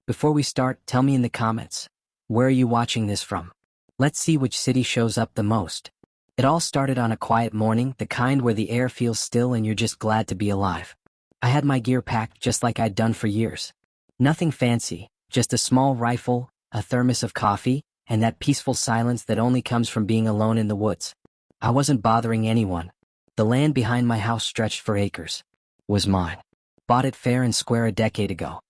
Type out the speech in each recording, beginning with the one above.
Before we start, tell me in the comments, where are you watching this from? Let's see which city shows up the most. It all started on a quiet morning, the kind where the air feels still and you're just glad to be alive. I had my gear packed just like I'd done for years. Nothing fancy, just a small rifle, a thermos of coffee, and that peaceful silence that only comes from being alone in the woods. I wasn't bothering anyone. The land behind my house stretched for acres. Was mine. Bought it fair and square a decade ago.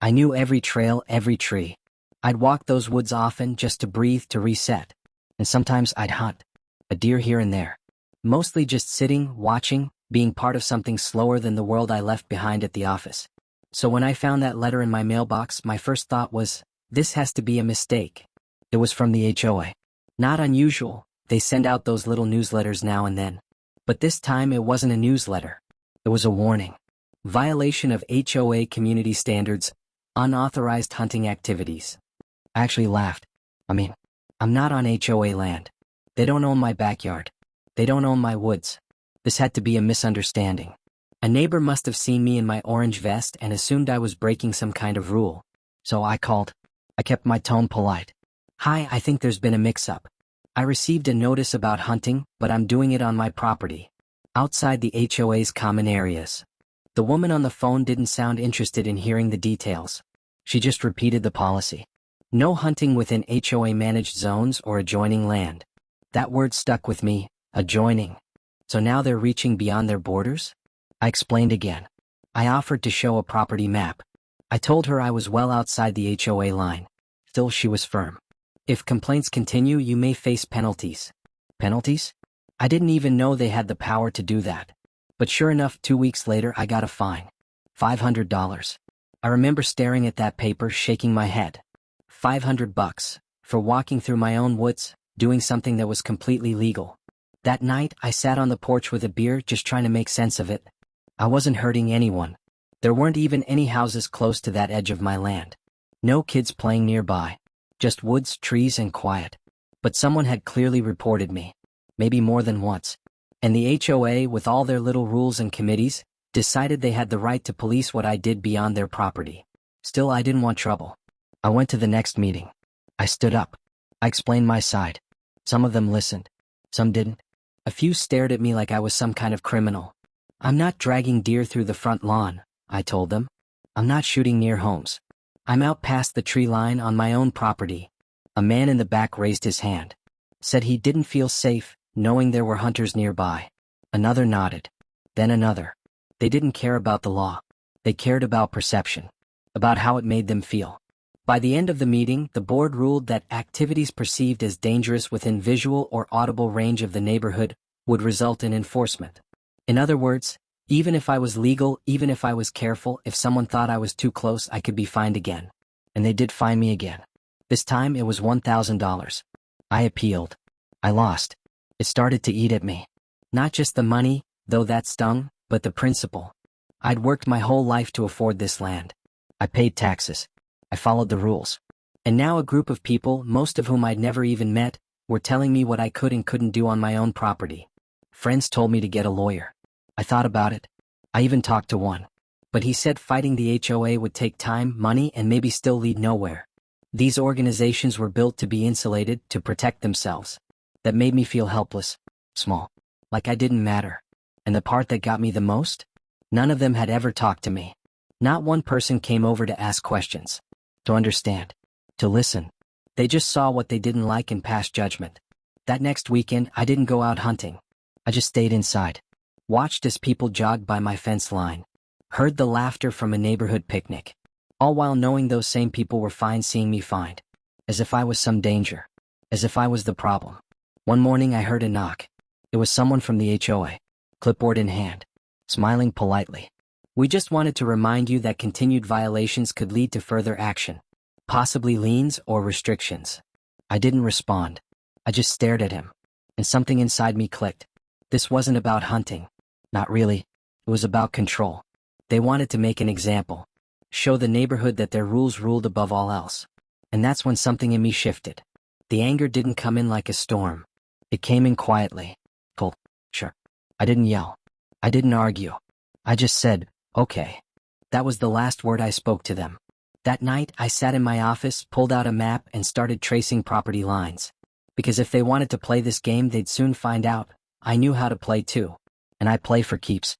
I knew every trail, every tree. I'd walk those woods often just to breathe, to reset. And sometimes I'd hunt. A deer here and there. Mostly just sitting, watching, being part of something slower than the world I left behind at the office. So when I found that letter in my mailbox, my first thought was, this has to be a mistake. It was from the HOA. Not unusual, they send out those little newsletters now and then. But this time it wasn't a newsletter. It was a warning. Violation of HOA community standards, unauthorized hunting activities. I actually laughed. I'm not on HOA land. They don't own my backyard. They don't own my woods. This had to be a misunderstanding. A neighbor must have seen me in my orange vest and assumed I was breaking some kind of rule. So I called. I kept my tone polite. Hi, I think there's been a mix-up. I received a notice about hunting, but I'm doing it on my property, outside the HOA's common areas. The woman on the phone didn't sound interested in hearing the details. She just repeated the policy. No hunting within HOA-managed zones or adjoining land. That word stuck with me, adjoining. So now they're reaching beyond their borders? I explained again. I offered to show a property map. I told her I was well outside the HOA line. Still, she was firm. If complaints continue, you may face penalties. Penalties? I didn't even know they had the power to do that. But sure enough, 2 weeks later I got a fine. $500. I remember staring at that paper, shaking my head. $500 for walking through my own woods, doing something that was completely legal. That night, I sat on the porch with a beer, just trying to make sense of it. I wasn't hurting anyone. There weren't even any houses close to that edge of my land. No kids playing nearby. Just woods, trees, and quiet. But someone had clearly reported me. Maybe more than once. And the HOA, with all their little rules and committees, decided they had the right to police what I did beyond their property. Still, I didn't want trouble. I went to the next meeting. I stood up. I explained my side. Some of them listened. Some didn't. A few stared at me like I was some kind of criminal. I'm not dragging deer through the front lawn, I told them. I'm not shooting near homes. I'm out past the tree line on my own property. A man in the back raised his hand. Said he didn't feel safe, knowing there were hunters nearby. Another nodded. Then another. They didn't care about the law. They cared about perception. About how it made them feel. By the end of the meeting, the board ruled that activities perceived as dangerous within visual or audible range of the neighborhood would result in enforcement. In other words, even if I was legal, even if I was careful, if someone thought I was too close, I could be fined again. And they did fine me again. This time it was $1,000. I appealed. I lost. It started to eat at me. Not just the money, though that stung, but the principle. I'd worked my whole life to afford this land. I paid taxes. I followed the rules. And now a group of people, most of whom I'd never even met, were telling me what I could and couldn't do on my own property. Friends told me to get a lawyer. I thought about it. I even talked to one. But he said fighting the HOA would take time, money, and maybe still lead nowhere. These organizations were built to be insulated, to protect themselves. That made me feel helpless, small, like I didn't matter. And the part that got me the most? None of them had ever talked to me. Not one person came over to ask questions. To understand. To listen. They just saw what they didn't like and passed judgment. That next weekend, I didn't go out hunting. I just stayed inside. Watched as people jogged by my fence line. Heard the laughter from a neighborhood picnic. All while knowing those same people were fine seeing me fined. As if I was some danger. As if I was the problem. One morning I heard a knock. It was someone from the HOA. Clipboard in hand. Smiling politely. We just wanted to remind you that continued violations could lead to further action. Possibly liens or restrictions. I didn't respond. I just stared at him. And something inside me clicked. This wasn't about hunting. Not really. It was about control. They wanted to make an example. Show the neighborhood that their rules ruled above all else. And that's when something in me shifted. The anger didn't come in like a storm. It came in quietly. Cold. Sure. I didn't yell. I didn't argue. I just said, okay. That was the last word I spoke to them. That night, I sat in my office, pulled out a map, and started tracing property lines. Because if they wanted to play this game, they'd soon find out. I knew how to play too. And I play for keeps.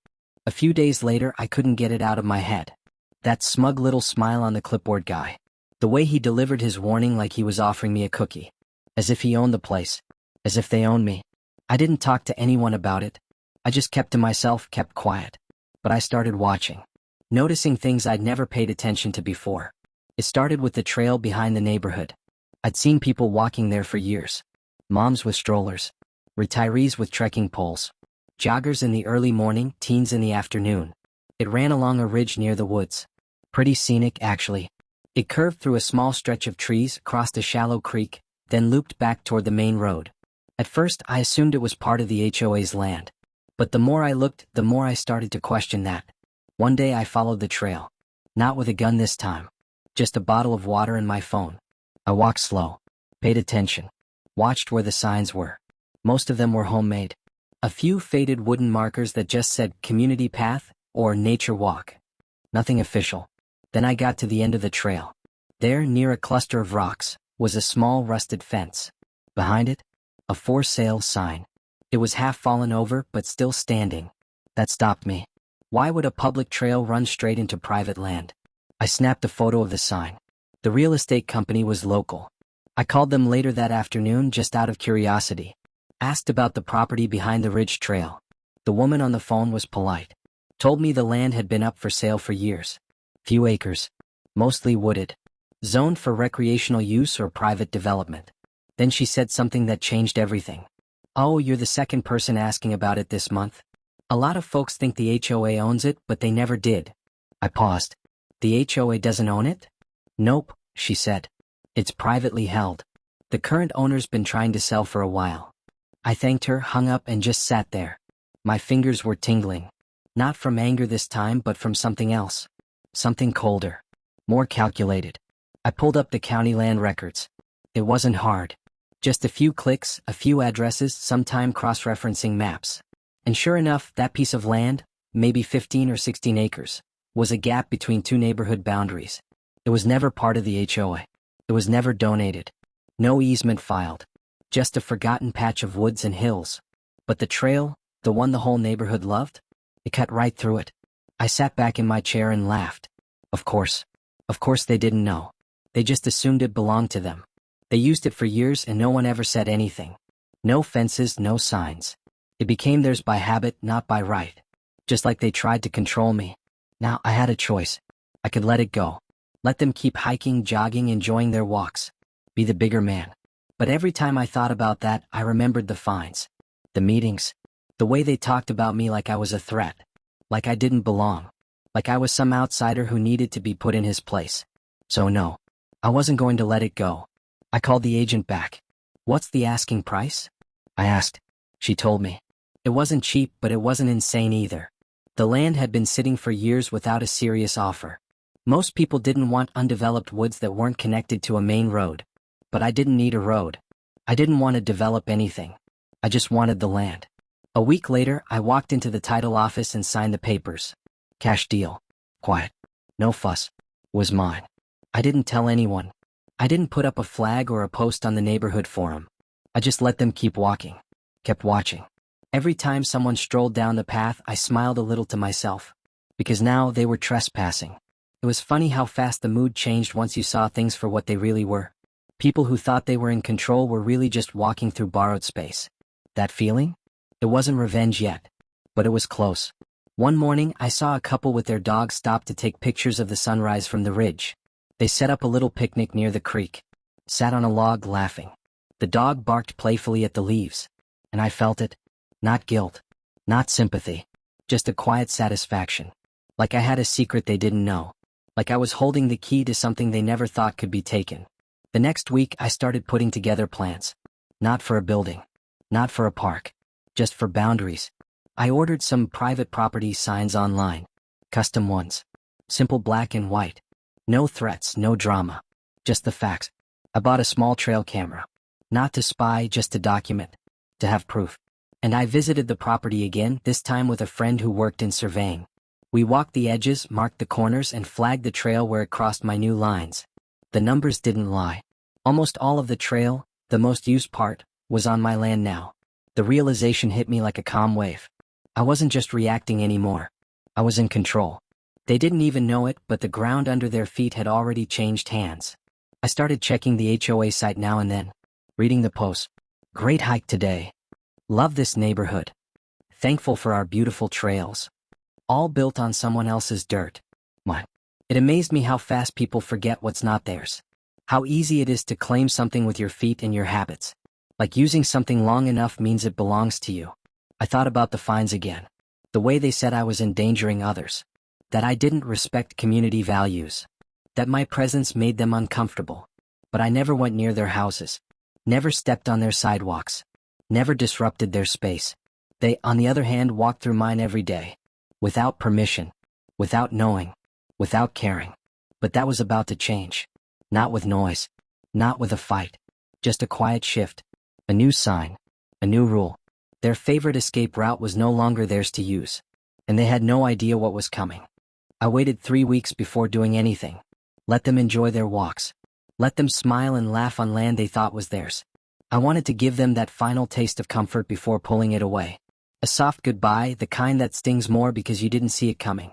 A few days later, I couldn't get it out of my head. That smug little smile on the clipboard guy. The way he delivered his warning like he was offering me a cookie. As if he owned the place. As if they owned me. I didn't talk to anyone about it. I just kept to myself, kept quiet. But I started watching. Noticing things I'd never paid attention to before. It started with the trail behind the neighborhood. I'd seen people walking there for years. Moms with strollers. Retirees with trekking poles. Joggers in the early morning, teens in the afternoon. It ran along a ridge near the woods. Pretty scenic, actually. It curved through a small stretch of trees, crossed a shallow creek, then looped back toward the main road. At first, I assumed it was part of the HOA's land. But the more I looked, the more I started to question that. One day I followed the trail. Not with a gun this time. Just a bottle of water and my phone. I walked slow. Paid attention. Watched where the signs were. Most of them were homemade. A few faded wooden markers that just said Community Path or Nature Walk. Nothing official. Then I got to the end of the trail. There, near a cluster of rocks, was a small rusted fence. Behind it, a for sale sign. It was half fallen over but still standing. That stopped me. Why would a public trail run straight into private land? I snapped a photo of the sign. The real estate company was local. I called them later that afternoon just out of curiosity. Asked about the property behind the ridge trail. The woman on the phone was polite. Told me the land had been up for sale for years. Few acres. Mostly wooded. Zoned for recreational use or private development. Then she said something that changed everything. "Oh, you're the second person asking about it this month. A lot of folks think the HOA owns it, but they never did." I paused. "The HOA doesn't own it?" "Nope," she said. "It's privately held. The current owner's been trying to sell for a while." I thanked her, hung up, and just sat there. My fingers were tingling. Not from anger this time, but from something else. Something colder. More calculated. I pulled up the county land records. It wasn't hard. Just a few clicks, a few addresses, sometime cross-referencing maps. And sure enough, that piece of land, maybe 15 or 16 acres, was a gap between two neighborhood boundaries. It was never part of the HOA. It was never donated. No easement filed. Just a forgotten patch of woods and hills. But the trail, the one the whole neighborhood loved, it cut right through it. I sat back in my chair and laughed. Of course. Of course they didn't know. They just assumed it belonged to them. They used it for years and no one ever said anything. No fences, no signs. It became theirs by habit, not by right. Just like they tried to control me. Now I had a choice. I could let it go. Let them keep hiking, jogging, enjoying their walks. Be the bigger man. But every time I thought about that, I remembered the fines. The meetings. The way they talked about me like I was a threat. Like I didn't belong. Like I was some outsider who needed to be put in his place. So no. I wasn't going to let it go. I called the agent back. "What's the asking price?" I asked. She told me. It wasn't cheap, but it wasn't insane either. The land had been sitting for years without a serious offer. Most people didn't want undeveloped woods that weren't connected to a main road. But I didn't need a road. I didn't want to develop anything. I just wanted the land. A week later, I walked into the title office and signed the papers. Cash deal. Quiet. No fuss. Was mine. I didn't tell anyone. I didn't put up a flag or a post on the neighborhood forum. I just let them keep walking. Kept watching. Every time someone strolled down the path, I smiled a little to myself. Because now they were trespassing. It was funny how fast the mood changed once you saw things for what they really were. People who thought they were in control were really just walking through borrowed space. That feeling? It wasn't revenge yet. But it was close. One morning, I saw a couple with their dog stop to take pictures of the sunrise from the ridge. They set up a little picnic near the creek. Sat on a log laughing. The dog barked playfully at the leaves. And I felt it. Not guilt. Not sympathy. Just a quiet satisfaction. Like I had a secret they didn't know. Like I was holding the key to something they never thought could be taken. The next week, I started putting together plans. Not for a building. Not for a park. Just for boundaries. I ordered some private property signs online. Custom ones. Simple black and white. No threats, no drama. Just the facts. I bought a small trail camera. Not to spy, just to document. To have proof. And I visited the property again, this time with a friend who worked in surveying. We walked the edges, marked the corners, and flagged the trail where it crossed my new lines. The numbers didn't lie. Almost all of the trail, the most used part, was on my land now. The realization hit me like a calm wave. I wasn't just reacting anymore. I was in control. They didn't even know it, but the ground under their feet had already changed hands. I started checking the HOA site now and then, reading the posts. Great hike today. Love this neighborhood. Thankful for our beautiful trails. All built on someone else's dirt. What? It amazed me how fast people forget what's not theirs. How easy it is to claim something with your feet and your habits. Like using something long enough means it belongs to you. I thought about the fines again. The way they said I was endangering others. That I didn't respect community values. That my presence made them uncomfortable. But I never went near their houses. Never stepped on their sidewalks. Never disrupted their space. They, on the other hand, walked through mine every day. Without permission. Without knowing. Without caring. But that was about to change. Not with noise. Not with a fight. Just a quiet shift. A new sign. A new rule. Their favorite escape route was no longer theirs to use. And they had no idea what was coming. I waited 3 weeks before doing anything. Let them enjoy their walks. Let them smile and laugh on land they thought was theirs. I wanted to give them that final taste of comfort before pulling it away. A soft goodbye, the kind that stings more because you didn't see it coming.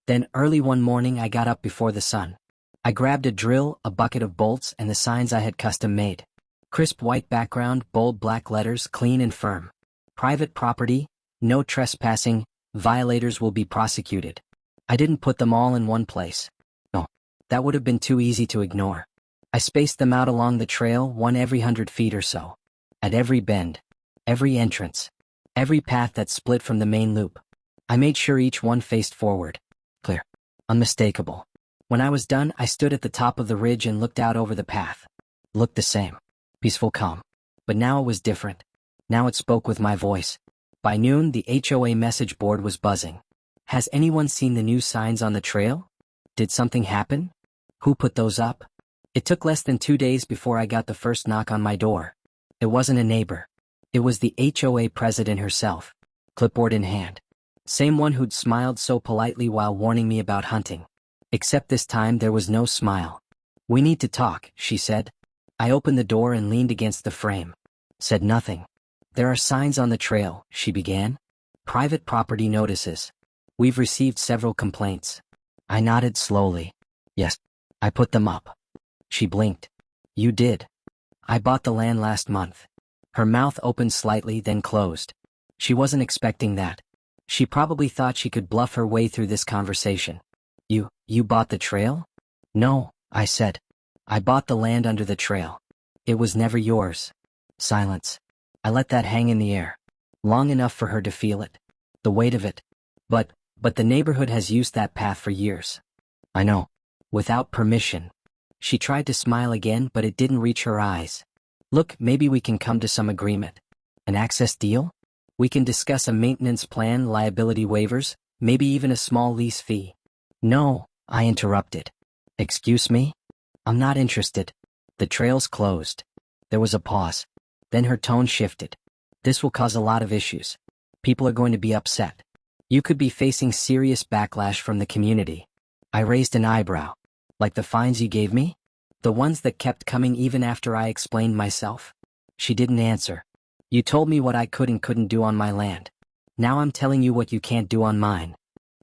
Then early one morning I got up before the sun. I grabbed a drill, a bucket of bolts, and the signs I had custom made. Crisp white background, bold black letters, clean and firm. Private property, no trespassing, violators will be prosecuted. I didn't put them all in one place. No, that would have been too easy to ignore. I spaced them out along the trail, one every 100 feet or so. At every bend, every entrance, every path that split from the main loop. I made sure each one faced forward. Clear. Unmistakable. When I was done, I stood at the top of the ridge and looked out over the path. Looked the same. Peaceful calm. But now it was different. Now it spoke with my voice. By noon, the HOA message board was buzzing. Has anyone seen the new signs on the trail? Did something happen? Who put those up? It took less than 2 days before I got the first knock on my door. It wasn't a neighbor. It was the HOA president herself, clipboard in hand. Same one who'd smiled so politely while warning me about hunting. Except this time there was no smile. We need to talk, she said. I opened the door and leaned against the frame. Said nothing. There are signs on the trail, she began. Private property notices. We've received several complaints. I nodded slowly. Yes, I put them up. She blinked. You did. I bought the land last month. Her mouth opened slightly, then closed. She wasn't expecting that. She probably thought she could bluff her way through this conversation. You bought the trail? No, I said. I bought the land under the trail. It was never yours. Silence. I let that hang in the air. Long enough for her to feel it. The weight of it. But the neighborhood has used that path for years. I know. Without permission. She tried to smile again, but it didn't reach her eyes. Look, maybe we can come to some agreement. An access deal? We can discuss a maintenance plan, liability waivers, maybe even a small lease fee. No, I interrupted. Excuse me? I'm not interested. The trail's closed. There was a pause. Then her tone shifted. This will cause a lot of issues. People are going to be upset. You could be facing serious backlash from the community. I raised an eyebrow. Like the fines you gave me? The ones that kept coming even after I explained myself? She didn't answer. You told me what I could and couldn't do on my land. Now I'm telling you what you can't do on mine.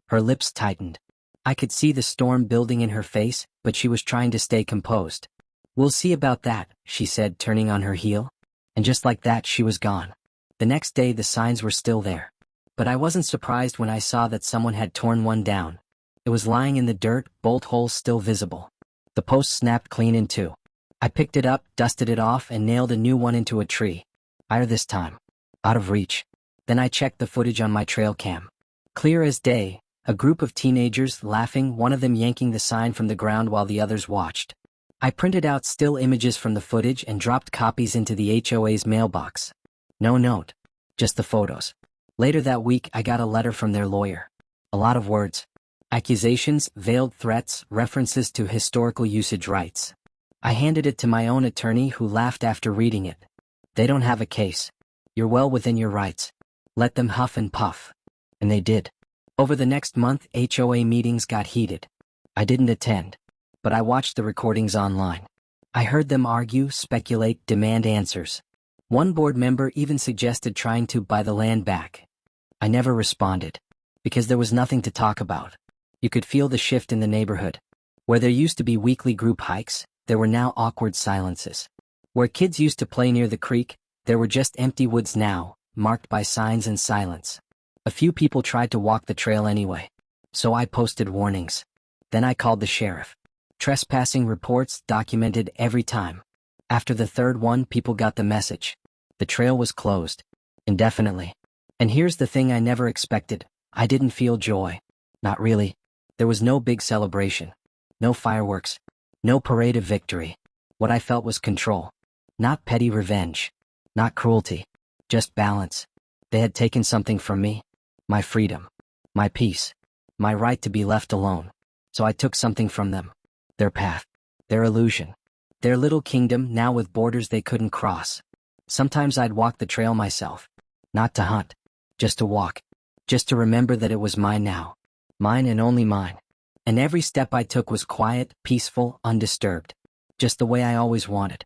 Her lips tightened. I could see the storm building in her face, but she was trying to stay composed. We'll see about that, she said, turning on her heel. And just like that, she was gone. The next day the signs were still there. But I wasn't surprised when I saw that someone had torn one down. It was lying in the dirt, bolt holes still visible. The post snapped clean in two. I picked it up, dusted it off, and nailed a new one into a tree. Higher this time. Out of reach. Then I checked the footage on my trail cam. Clear as day, a group of teenagers laughing, one of them yanking the sign from the ground while the others watched. I printed out still images from the footage and dropped copies into the HOA's mailbox. No note. Just the photos. Later that week I got a letter from their lawyer. A lot of words. Accusations, veiled threats, references to historical usage rights. I handed it to my own attorney, who laughed after reading it. They don't have a case. You're well within your rights. Let them huff and puff. And they did. Over the next month, HOA meetings got heated. I didn't attend, but I watched the recordings online. I heard them argue, speculate, demand answers. One board member even suggested trying to buy the land back. I never responded, because there was nothing to talk about. You could feel the shift in the neighborhood. Where there used to be weekly group hikes, there were now awkward silences. Where kids used to play near the creek, there were just empty woods now, marked by signs and silence. A few people tried to walk the trail anyway, so I posted warnings. Then I called the sheriff. Trespassing reports documented every time. After the third one, people got the message. The trail was closed, indefinitely. And here's the thing I never expected. I didn't feel joy. Not really. There was no big celebration. No fireworks. No parade of victory. What I felt was control. Not petty revenge. Not cruelty. Just balance. They had taken something from me. My freedom. My peace. My right to be left alone. So I took something from them. Their path. Their illusion. Their little kingdom, now with borders they couldn't cross. Sometimes I'd walk the trail myself. Not to hunt. Just to walk. Just to remember that it was mine now. Mine and only mine. And every step I took was quiet, peaceful, undisturbed. Just the way I always wanted.